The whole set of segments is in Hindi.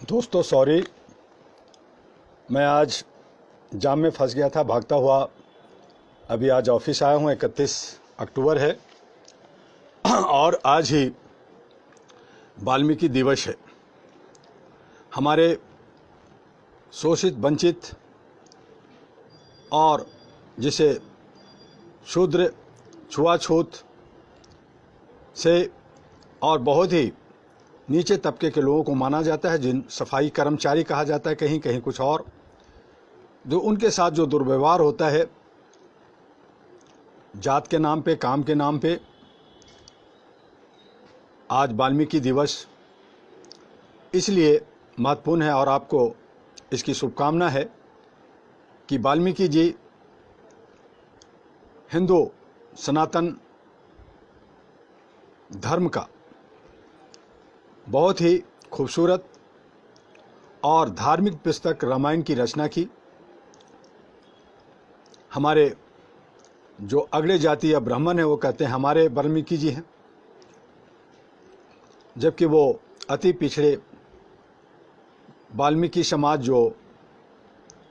दोस्तों सॉरी, मैं आज जाम में फंस गया था भागता हुआ। अभी आज ऑफिस आया हूँ। 31 अक्टूबर है और आज ही वाल्मीकि दिवस है। हमारे शोषित, वंचित और जिसे शूद्र, छुआछूत से और बहुत ही नीचे तबके के लोगों को माना जाता है, जिन सफाई कर्मचारी कहा जाता है, कहीं कहीं कुछ और, जो उनके साथ जो दुर्व्यवहार होता है जात के नाम पे, काम के नाम पे। आज वाल्मीकि दिवस इसलिए महत्वपूर्ण है और आपको इसकी शुभकामना है कि वाल्मीकि जी हिंदू सनातन धर्म का बहुत ही खूबसूरत और धार्मिक पुस्तक रामायण की रचना की। हमारे जो अगले जाति या ब्राह्मण है वो कहते हैं हमारे वाल्मीकि जी हैं, जबकि वो अति पिछड़े वाल्मीकि समाज जो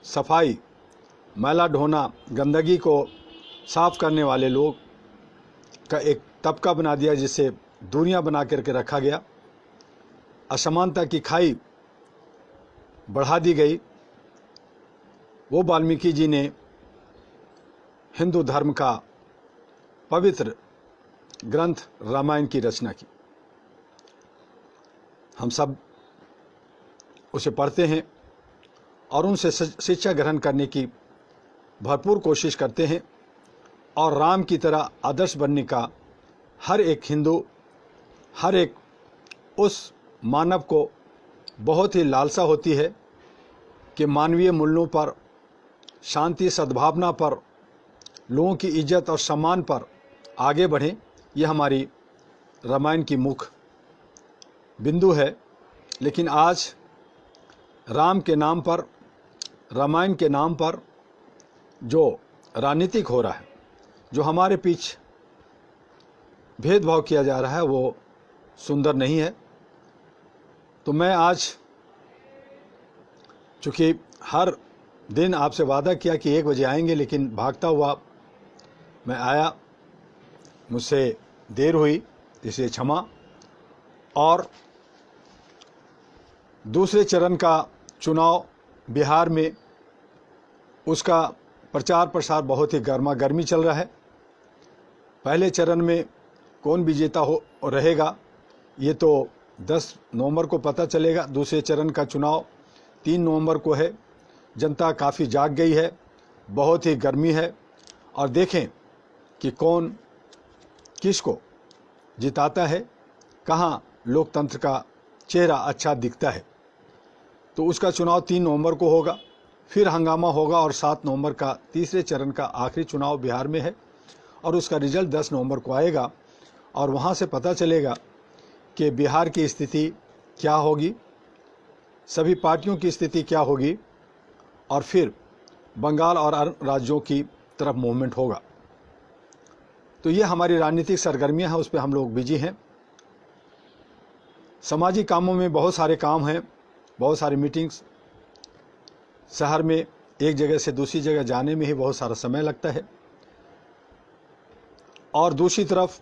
सफाई, मैला ढोना, गंदगी को साफ करने वाले लोग का एक तबका बना दिया, जिससे दूरियां बना करके रखा गया, असमानता की खाई बढ़ा दी गई। वो वाल्मीकि जी ने हिंदू धर्म का पवित्र ग्रंथ रामायण की रचना की। हम सब उसे पढ़ते हैं और उनसे शिक्षा ग्रहण करने की भरपूर कोशिश करते हैं और राम की तरह आदर्श बनने का हर एक हिंदू, हर एक उस मानव को बहुत ही लालसा होती है कि मानवीय मूल्यों पर, शांति, सद्भावना पर, लोगों की इज्जत और सम्मान पर आगे बढ़ें। यह हमारी रामायण की मुख्य बिंदु है। लेकिन आज राम के नाम पर, रामायण के नाम पर जो राजनीतिक हो रहा है, जो हमारे पीछे भेदभाव किया जा रहा है, वो सुंदर नहीं है। तो मैं आज, चूँकि हर दिन आपसे वादा किया कि 1 बजे आएंगे, लेकिन भागता हुआ मैं आया, मुझसे देर हुई, इसलिए क्षमा। और दूसरे चरण का चुनाव बिहार में, उसका प्रचार प्रसार बहुत ही गर्मा गर्मी चल रहा है। पहले चरण में कौन विजेता हो रहेगा ये तो 10 नवंबर को पता चलेगा। दूसरे चरण का चुनाव 3 नवंबर को है। जनता काफ़ी जाग गई है, बहुत ही गर्मी है, और देखें कि कौन किसको जिताता है, कहाँ लोकतंत्र का चेहरा अच्छा दिखता है। तो उसका चुनाव 3 नवंबर को होगा, फिर हंगामा होगा और 7 नवंबर का तीसरे चरण का आखिरी चुनाव बिहार में है, और उसका रिजल्ट 10 नवंबर को आएगा और वहाँ से पता चलेगा कि बिहार की स्थिति क्या होगी, सभी पार्टियों की स्थिति क्या होगी, और फिर बंगाल और अन्य राज्यों की तरफ मूवमेंट होगा। तो ये हमारी राजनीतिक सरगर्मियां हैं, उस पर हम लोग बिजी हैं। सामाजिक कामों में बहुत सारे काम हैं, बहुत सारी मीटिंग्स, शहर में एक जगह से दूसरी जगह जाने में ही बहुत सारा समय लगता है। और दूसरी तरफ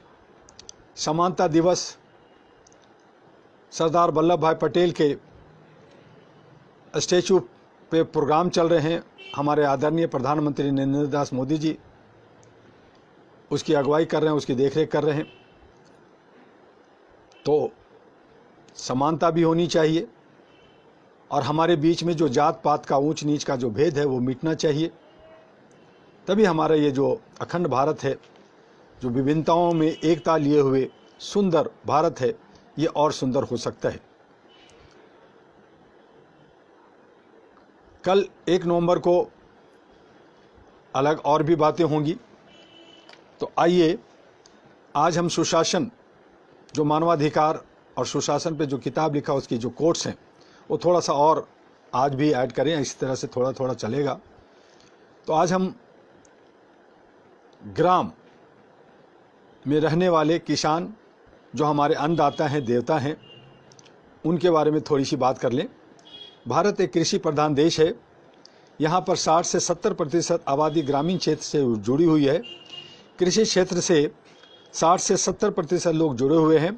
समानता दिवस, सरदार वल्लभ भाई पटेल के स्टैचू पे प्रोग्राम चल रहे हैं। हमारे आदरणीय प्रधानमंत्री नरेंद्र दास मोदी जी उसकी अगुवाई कर रहे हैं, उसकी देखरेख कर रहे हैं। तो समानता भी होनी चाहिए और हमारे बीच में जो जात पात का, ऊंच नीच का जो भेद है वो मिटना चाहिए। तभी हमारा ये जो अखंड भारत है, जो विभिन्नताओं में एकता लिए हुए सुंदर भारत है, ये और सुंदर हो सकता है। कल 1 नवंबर को अलग और भी बातें होंगी। तो आइए आज हम सुशासन, जो मानवाधिकार और सुशासन पे जो किताब लिखा, उसकी जो कोट्स हैं, वो थोड़ा सा और आज भी ऐड करें। इस तरह से थोड़ा थोड़ा चलेगा। तो आज हम ग्राम में रहने वाले किसान, जो हमारे अन्नदाता हैं, देवता हैं, उनके बारे में थोड़ी सी बात कर लें। भारत एक कृषि प्रधान देश है। यहाँ पर 60 से 70% आबादी ग्रामीण क्षेत्र से जुड़ी हुई है। कृषि क्षेत्र से 60 से 70% लोग जुड़े हुए हैं।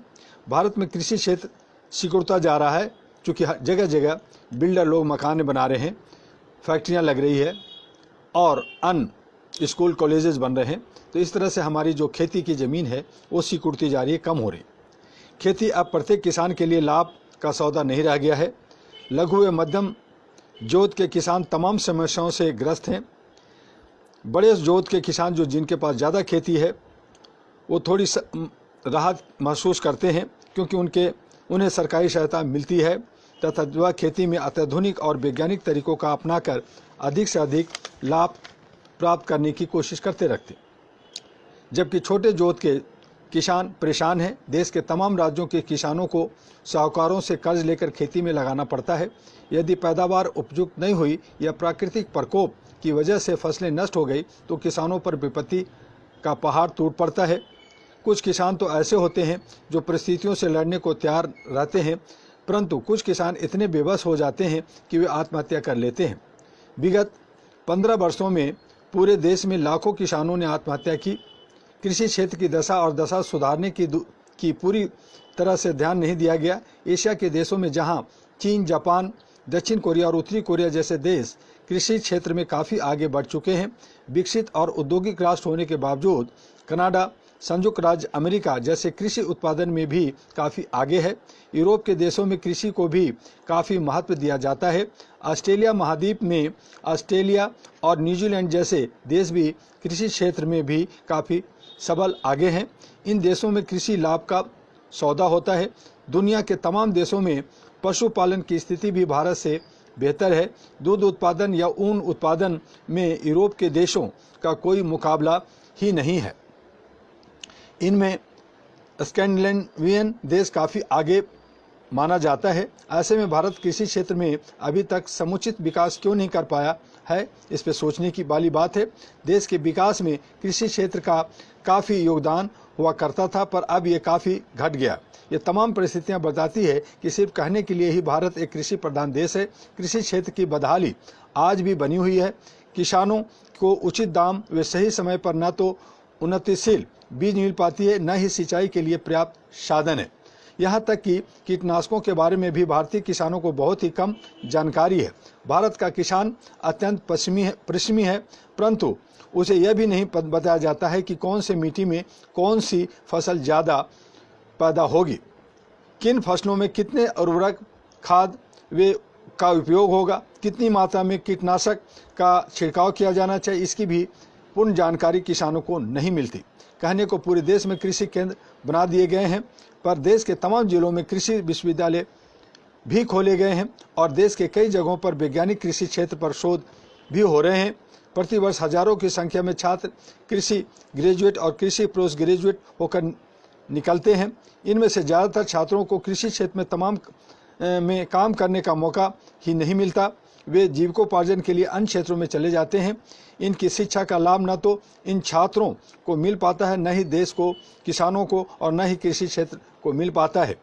भारत में कृषि क्षेत्र सिकुड़ता जा रहा है, क्योंकि जगह जगह बिल्डर लोग मकान बना रहे हैं, फैक्ट्रियाँ लग रही है और अन्य स्कूल कॉलेजेस बन रहे हैं। तो इस तरह से हमारी जो खेती की ज़मीन है वो सिकुड़ती जा रही है, कम हो रही। खेती अब प्रत्येक किसान के लिए लाभ का सौदा नहीं रह गया है। लघु व मध्यम जोत के किसान तमाम समस्याओं से ग्रस्त हैं। बड़े जोत के किसान जो जिनके पास ज़्यादा खेती है वो थोड़ी राहत महसूस करते हैं, क्योंकि उन्हें सरकारी सहायता मिलती है तथा वह खेती में अत्याधुनिक और वैज्ञानिक तरीकों का अपनाकर अधिक से अधिक लाभ प्राप्त करने की कोशिश करते रहते। जबकि छोटे जोत के किसान परेशान हैं। देश के तमाम राज्यों के किसानों को साहूकारों से कर्ज लेकर खेती में लगाना पड़ता है। यदि पैदावार उपयुक्त नहीं हुई या प्राकृतिक प्रकोप की वजह से फसलें नष्ट हो गई तो किसानों पर विपत्ति का पहाड़ टूट पड़ता है। कुछ किसान तो ऐसे होते हैं जो परिस्थितियों से लड़ने को तैयार रहते हैं, परंतु कुछ किसान इतने बेबस हो जाते हैं कि वे आत्महत्या कर लेते हैं। विगत 15 वर्षों में पूरे देश में लाखों किसानों ने आत्महत्या की। कृषि क्षेत्र की दशा सुधारने की पूरी तरह से ध्यान नहीं दिया गया। एशिया के देशों में जहां चीन, जापान, दक्षिण कोरिया और उत्तरी कोरिया जैसे देश कृषि क्षेत्र में काफ़ी आगे बढ़ चुके हैं, विकसित और औद्योगिक राष्ट्र होने के बावजूद कनाडा, संयुक्त राज्य अमेरिका जैसे कृषि उत्पादन में भी काफ़ी आगे है। यूरोप के देशों में कृषि को भी काफ़ी महत्व दिया जाता है। ऑस्ट्रेलिया महाद्वीप में ऑस्ट्रेलिया और न्यूजीलैंड जैसे देश भी कृषि क्षेत्र में भी काफ़ी सबल आगे हैं। इन देशों में कृषि लाभ का सौदा होता है। दुनिया के तमाम देशों में पशुपालन की स्थिति भी भारत से बेहतर है। दूध उत्पादन या ऊन उत्पादन में यूरोप के देशों का कोई मुकाबला ही नहीं है। इनमें स्कैंडिनेवियन देश काफ़ी आगे माना जाता है। ऐसे में भारत कृषि क्षेत्र में अभी तक समुचित विकास क्यों नहीं कर पाया है, इस पर सोचने की वाली बात है। देश के विकास में कृषि क्षेत्र का काफ़ी योगदान हुआ करता था, पर अब ये काफ़ी घट गया। ये तमाम परिस्थितियां बताती है कि सिर्फ कहने के लिए ही भारत एक कृषि प्रधान देश है। कृषि क्षेत्र की बदहाली आज भी बनी हुई है। किसानों को उचित दाम व सही समय पर न तो उन्नतिशील बीज मिल पाती है, न ही सिंचाई के लिए पर्याप्त साधन है। यहाँ तक कि कीटनाशकों के बारे में भी भारतीय किसानों को बहुत ही कम जानकारी है। भारत का किसान अत्यंत परिश्रमी है, परंतु उसे यह भी नहीं बताया जाता है कि कौन से मिट्टी में कौन सी फसल ज़्यादा पैदा होगी, किन फसलों में कितने उर्वरक खाद वे का उपयोग होगा, कितनी मात्रा में कीटनाशक का छिड़काव किया जाना चाहिए, इसकी भी पूर्ण जानकारी किसानों को नहीं मिलती। कहने को पूरे देश में कृषि केंद्र बना दिए गए हैं, पर देश के तमाम जिलों में कृषि विश्वविद्यालय भी खोले गए हैं और देश के कई जगहों पर वैज्ञानिक कृषि क्षेत्र पर शोध भी हो रहे हैं। प्रतिवर्ष हजारों की संख्या में छात्र कृषि ग्रेजुएट और कृषि पोस्ट ग्रेजुएट होकर निकलते हैं। इनमें से ज़्यादातर छात्रों को कृषि क्षेत्र में काम करने का मौका ही नहीं मिलता। वे जीविकोपार्जन के लिए अन्य क्षेत्रों में चले जाते हैं। इनकी शिक्षा का लाभ न तो इन छात्रों को मिल पाता है, न ही देश को, किसानों को, और न ही कृषि क्षेत्र को मिल पाता है।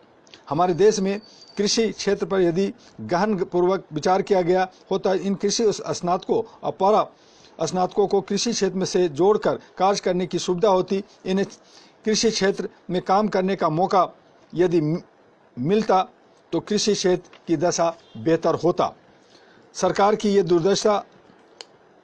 हमारे देश में कृषि क्षेत्र पर यदि गहन पूर्वक विचार किया गया होता, इन कृषि स्नातकों और पारा स्नातकों को कृषि क्षेत्र में से जोड़कर कार्य करने की सुविधा होती। इन्हें कृषि क्षेत्र में काम करने का मौका यदि मिलता तो कृषि क्षेत्र की दशा बेहतर होता। सरकार की ये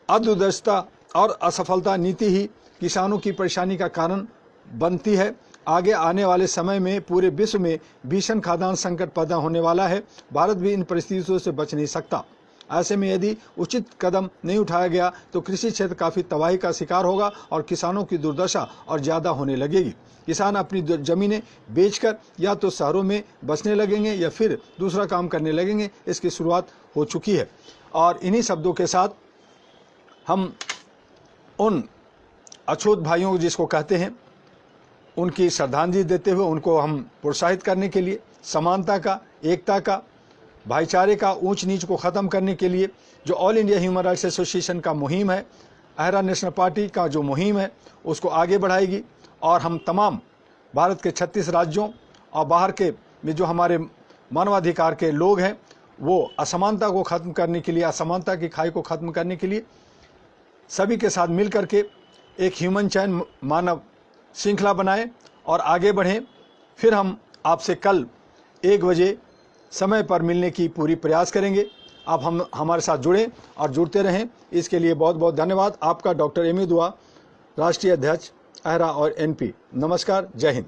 अदूरदर्शिता और असफलता नीति ही किसानों की परेशानी का कारण बनती है। आगे आने वाले समय में पूरे विश्व में भीषण खाद्यान्न संकट पैदा होने वाला है। भारत भी इन परिस्थितियों से बच नहीं सकता। ऐसे में यदि उचित कदम नहीं उठाया गया तो कृषि क्षेत्र काफ़ी तबाही का शिकार होगा और किसानों की दुर्दशा और ज़्यादा होने लगेगी। किसान अपनी ज़मीनें बेचकर या तो शहरों में बसने लगेंगे या फिर दूसरा काम करने लगेंगे। इसकी शुरुआत हो चुकी है। और इन्हीं शब्दों के साथ हम उन अछूत भाइयों जिसको कहते हैं, उनकी श्रद्धांजलि देते हुए उनको हम प्रोत्साहित करने के लिए समानता का, एकता का, भाईचारे का, ऊंच नीच को ख़त्म करने के लिए जो all India human rights association का मुहिम है, अहरा नेशनल पार्टी का जो मुहिम है, उसको आगे बढ़ाएगी। और हम तमाम भारत के 36 राज्यों और बाहर के में जो हमारे मानवाधिकार के लोग हैं वो असमानता को ख़त्म करने के लिए, असमानता की खाई को ख़त्म करने के लिए सभी के साथ मिल करके एक ह्यूमन चैन मानव श्रृंखला बनाएं और आगे बढ़ें। फिर हम आपसे कल 1 बजे समय पर मिलने की पूरी प्रयास करेंगे। आप हमारे साथ जुड़ें और जुड़ते रहें। इसके लिए बहुत बहुत धन्यवाद। आपका डॉक्टर एमी दुआ, राष्ट्रीय अध्यक्ष अहरा और एनपी। नमस्कार, जय हिंद।